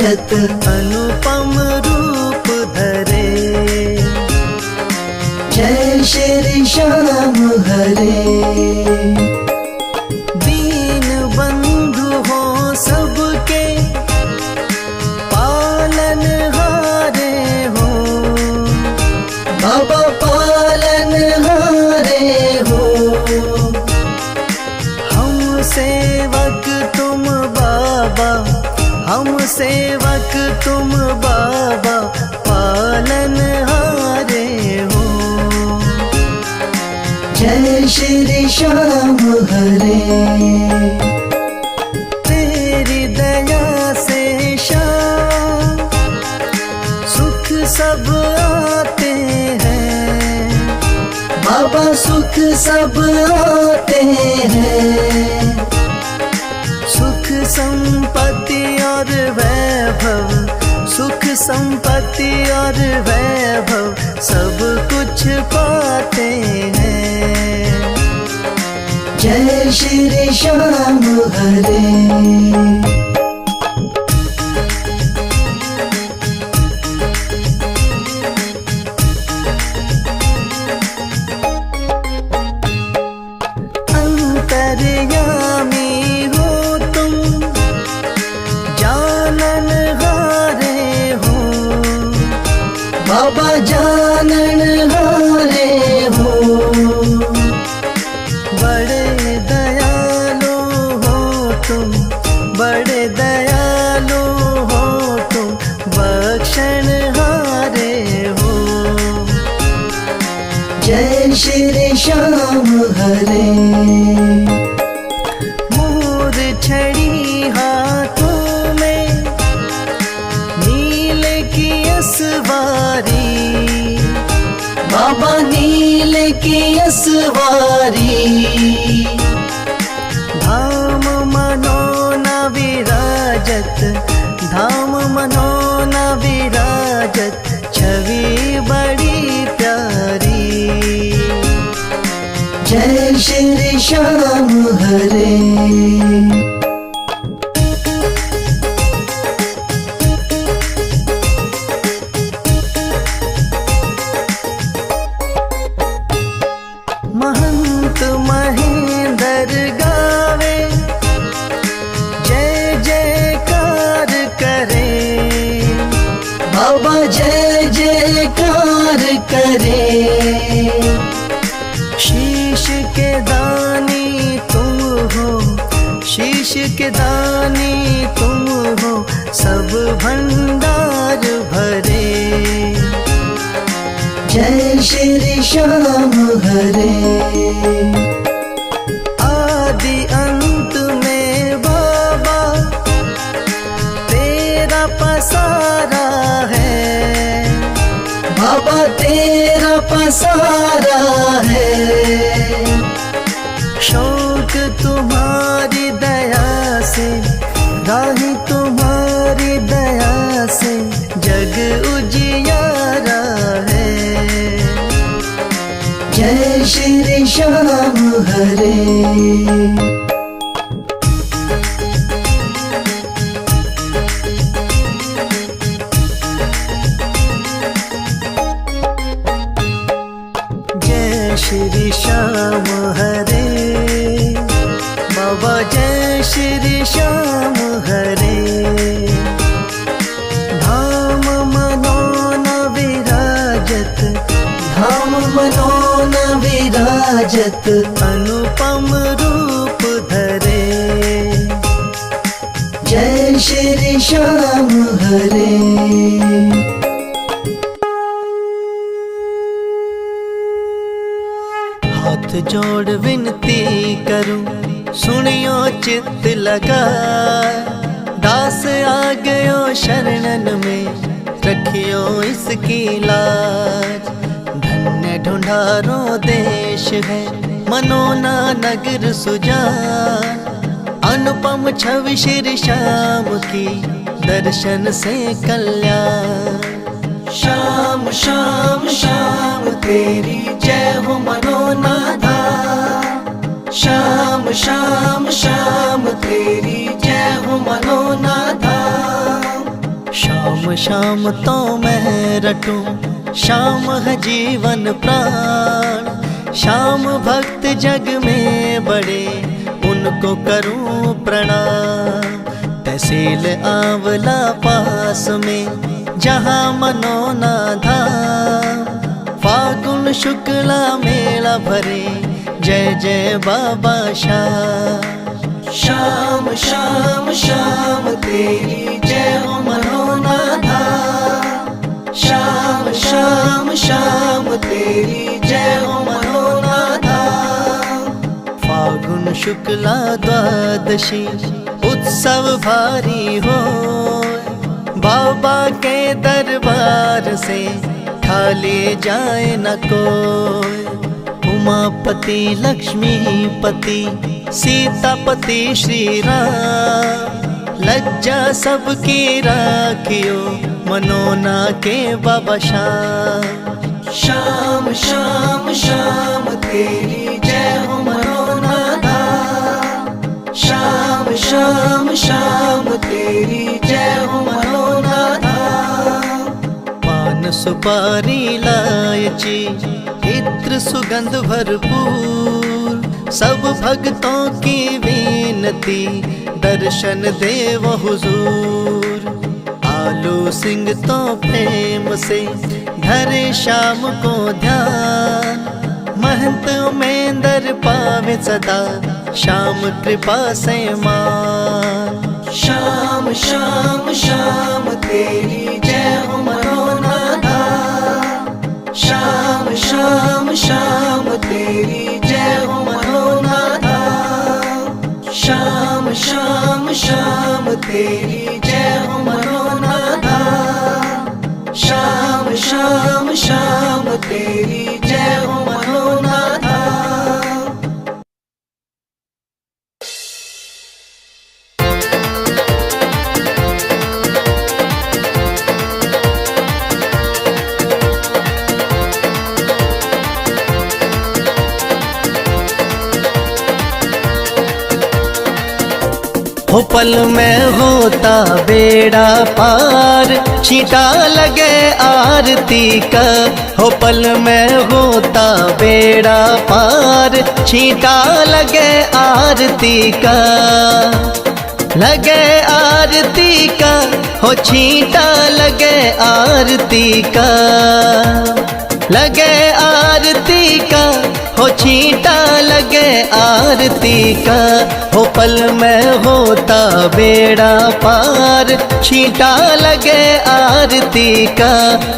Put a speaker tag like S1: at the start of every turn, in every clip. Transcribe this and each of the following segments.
S1: विराजत
S2: अनुपम रूप धरे।
S1: जय श्री श्याम हरे।
S2: दीन बंधु हो सबके पालन हारे हो।
S1: बाबा पालन हारे हो।
S2: हम सेवक तुम बाबा, हम सेवक तुम बाबा पालन हारे हो।
S1: जय श्री श्याम हरे।
S2: तेरी दया से श्याम सुख सब आते हैं।
S1: बाबा सुख सब आते हैं।
S2: सुख संपत्ति और वैभव, सुख संपत्ति और वैभव सब कुछ पाते हैं।
S1: जय श्री श्याम हरे।
S2: अंतर्यामी हो तुम, जानन हारे हो।
S1: बाबा जानन हारे हो।
S2: बड़े दयालु हो तुम, बड़े दयालु हो तुम, बख्शन हारे हो।
S1: जय श्री श्याम हरे।
S2: मोर छड़ी हाथों में, नील की असवारी।
S1: बाबा नील की असवारी।
S2: धाम मनोना विराजत, धाम मनोना विराजत, छवि बड़ी प्यारी।
S1: जय श्री श्याम हरे।
S2: महंत महेंद्र गावे, जय जयकार करे।
S1: बाबा जय जयकार करे।
S2: शीश के दानी तुम हो, शीश के दानी तुम हो, सब भंडार भरे।
S1: जय श्री श्याम हरे।
S2: आदि अंत में बाबा तेरा पसारा है।
S1: बाबा तेरा पसारा है।
S2: शौक तुम्हारी दया से, राही तुम्हारी दया से जग उजियारा है।
S1: जय श्री श्याम हरे।
S2: जय श्री श्याम हरे। बाबा जय श्री श्याम हरे। धाम मनोना विराजत,
S1: धाम मनोना विराजत,
S2: अनुपम रूप धरे।
S1: जय श्री श्याम हरे।
S2: हाथ जोड़ विनती करूं, सुनियो चित्त लगा। दास आ गयो शरणन में, रखियो इसकी लाज। धन्य ढूंढारो देश है, मनोना नगर सुजान। अनुपम छवि श्री श्याम की, दर्शन से कल्याण।
S1: श्याम श्याम श्याम तेरी जय हो मनोना धाम। श्याम श्याम श्याम तेरी जय हो मनोना धाम।
S2: शाम शाम तो मैं रटूं, शाम है जीवन प्राण। शाम भक्त जग में बड़े, उनको करूं प्रणाम। तहसील आंवला पास में, जहाँ मनोना धाम। फागुन शुक्ला मेला भरे, जय जय बाबा शाम।
S1: श्याम श्याम श्याम तेरी जय हो मनोनाथा। श्याम श्याम श्याम तेरी जय हो मनोनाथा।
S2: फागुन शुक्ला द्वादशी उत्सव भारी हो, बाबा के दरबार से खाली जाए न कोई। उमापति लक्ष्मीपति सीतापति श्री राम, लज्जा सबकी राखियो मनोना के बाबा शाम।
S1: श्याम श्याम श्याम तेरी जय हो मनोनाथा। श्याम श्याम श्याम तेरी जय हो मनोनाथा।
S2: पान सुपारी लायची इत्र सुगंध भरपूर, सब भक्तों की विनती दर्शन देव हुजूर। आलू सिंह तो प्रेम से धरे शाम को ध्यान, महंत उमेंदर पावे सदा श्याम कृपा से मान।
S1: श्याम श्याम श्याम तेरी जय हो मनोनाथा। श्याम श्याम श्याम तेरी जय हो मनोनाथा। श्याम श्याम श्याम तेरी जय हो मनोनाथा। श्याम श्याम श्याम तेरी जय हो मनोनाथा।
S2: हो पल में होता बेड़ा पार, छींटा लगे आरती का। हो पल में होता बेड़ा पार, छींटा लगे आरती का। लगे आरती का, हो छींटा लगे आरती का। लगे आरती का, हो छींटा लगे आरती का। हो पल में होता बेड़ा पार, छींटा लगे आरती का।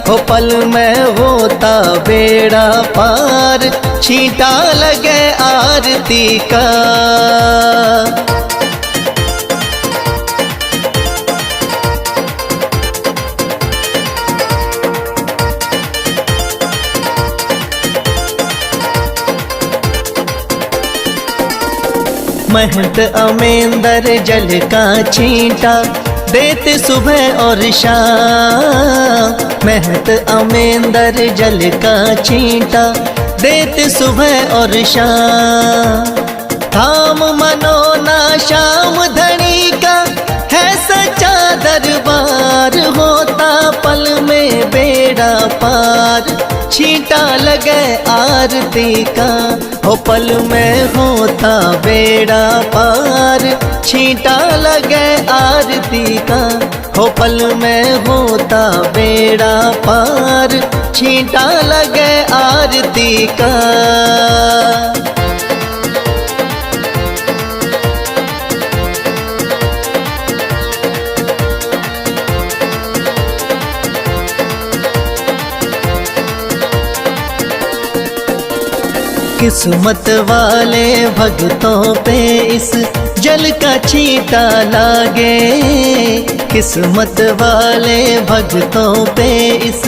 S2: हो पल में होता बेड़ा पार, छींटा लगे आरती का। महंत अमेंदर जल का छींटा देते सुबह और शाम। महंत अमेंदर जल का छींटा देते सुबह और शाम। धाम मनोना श्याम धनी का है सच्चा दरबार, होता पल में बेड़ा पार, छींटा लगे आरती का। हो पल में होता बेड़ा पार, छींटा लगे आरती का। हो पल में होता बेड़ा पार, छींटा लगे आरती का। किस्मत वाले भक्तों पे इस जल का छींटा लागे। किस्मत वाले भक्तों पे इस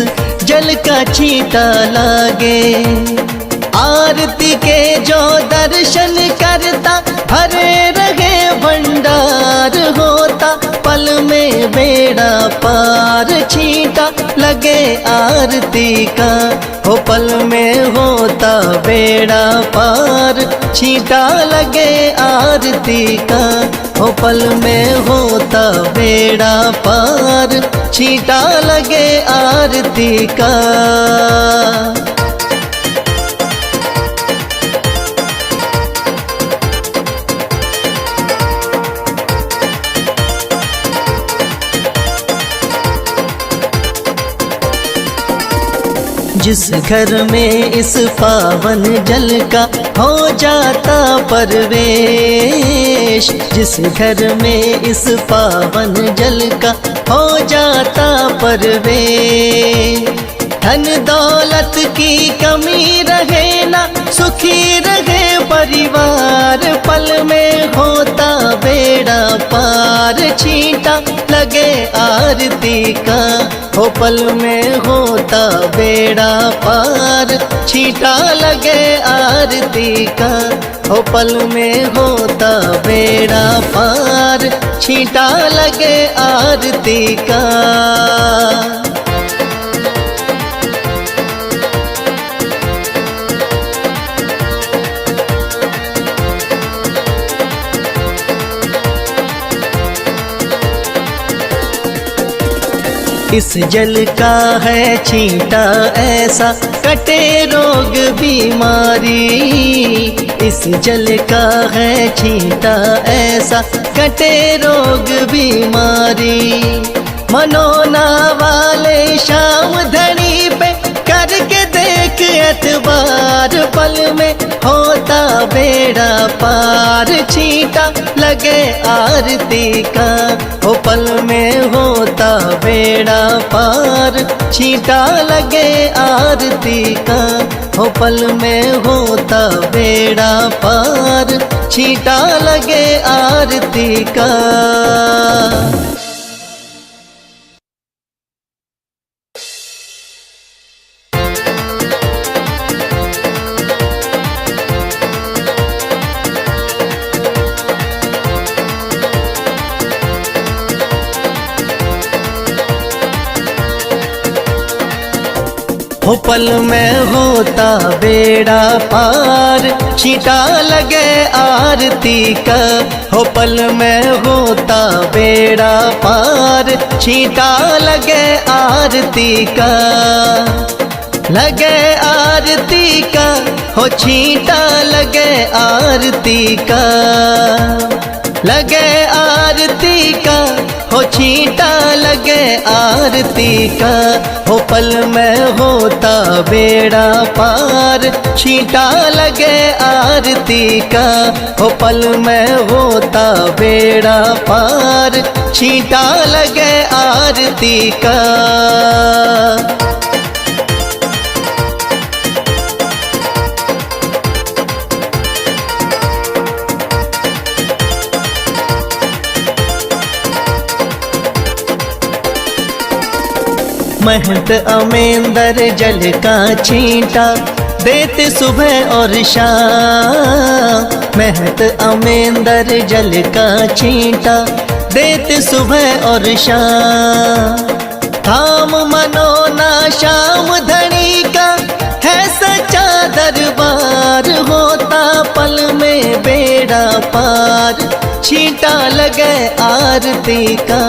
S2: जल का छींटा लागे। आरती के जो दर्शन करता भरे रहे भंडार, होता पल में बेड़ा पार, छींटा लगे आरती का। हो पल में होता बेड़ा पार, छींटा लगे आरती का। हो पल में होता बेड़ा पार, छींटा लगे आरती का। जिस घर में इस पावन जल का हो जाता परवेश, जिस घर में इस पावन जल का हो जाता परवेश, धन दौलत की कमी रहे ना, सुखी रहे परिवार, पल में होता बेड़ा पार, छींटा लगे आरती का। हो पल में होता बेड़ा पार, छींटा लगे आरती का। हो पल में होता बेड़ा पार, छींटा लगे आरती का। इस जल का है छींटा ऐसा, कटे रोग बीमारी। इस जल का है छींटा ऐसा, कटे रोग बीमारी। मनोना वाले शाम धनी पे करके देख एतबार, पल में होता बेड़ा पार, छींटा लगे आरती का। हो पल में होता बेड़ा पार, छींटा लगे आरती का। हो पल में होता बेड़ा पार, छींटा लगे आरती का। हो पल में होता बेड़ा पार, छींटा लगे आरती का। हो पल में होता बेड़ा पार, छींटा लगे आरती का। लगे आरती का, हो छींटा लगे आरती का। लगे आरती का, हो छींटा लगे आरती का। हो पल में होता बेड़ा पार, छींटा लगे आरती का। हो पल में होता बेड़ा पार, छींटा लगे आरती का। महंत अमेंदर जल का छींटा देते सुबह और शाम। महंत अमेंदर जल का छींटा देते सुबह और शाम। धाम मनोना श्याम धनी का है सच्चा दरबार, होता पल में बेड़ा पार, छींटा लगे आरती का।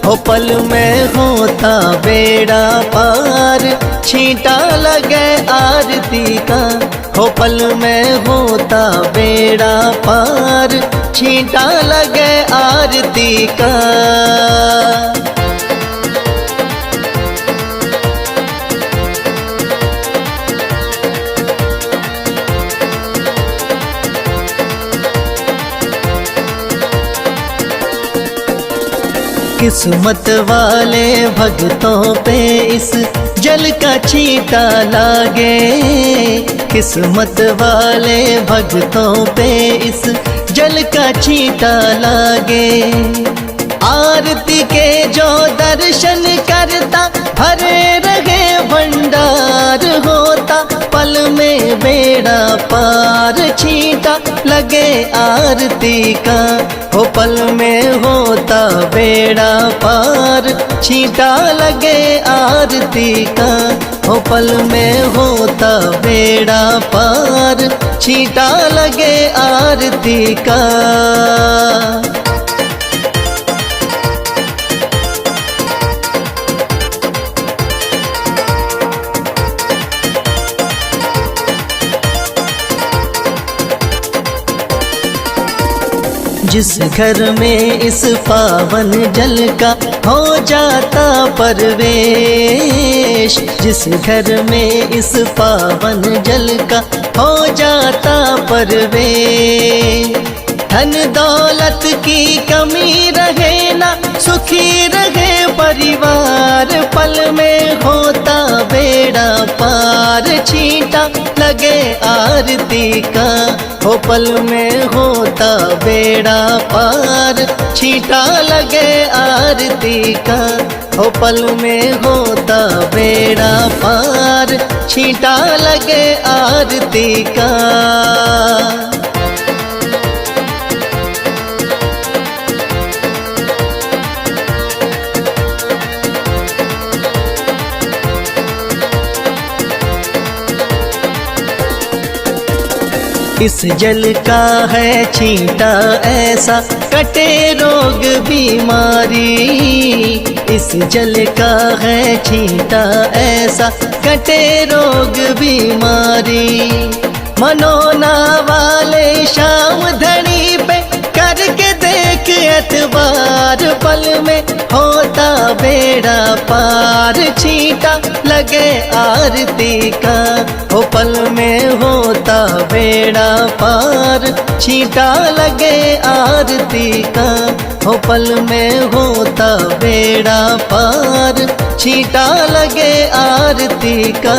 S2: हो पल में होता बेड़ा पार, छींटा लगे आरती का। हो पल में होता बेड़ा पार, छींटा लगे आरती का। किस्मत वाले भक्तों पे इस जल का छींटा लागे। किस्मत वाले भक्तों पे इस जल का छींटा लागे। आरती के जो दर्शन करता भरे रहे भंडार, होता पल में बेड़ा पार, छींटा लगे आरती का। हो पल में होता बेड़ा पार, छींटा लगे आरती का। हो पल में होता बेड़ा पार, छींटा लगे आरती का। जिस घर में इस पावन जल का हो जाता परवेश, जिस घर में इस पावन जल का हो जाता परवेश। धन दौलत की कमी रहे ना, सुखी रहे परिवार, पल में होता बेड़ा पार। छींटा लगे आरती का, हो पल में होता बेड़ा पार। छींटा लगे आरती का, हो पल में होता बेड़ा पार। छींटा लगे आरती का। इस जल का है छींटा ऐसा, कटे रोग बीमारी। इस जल का है छींटा ऐसा, कटे रोग बीमारी। मनोना वाले शाम धनी पे करके देख एतबार, पल में होता बेड़ा पार। छींटा लगे आरती का, हो पल में होता बेड़ा पार। छींटा लगे आरती का, हो पल में होता बेड़ा पार। छींटा लगे आरती का।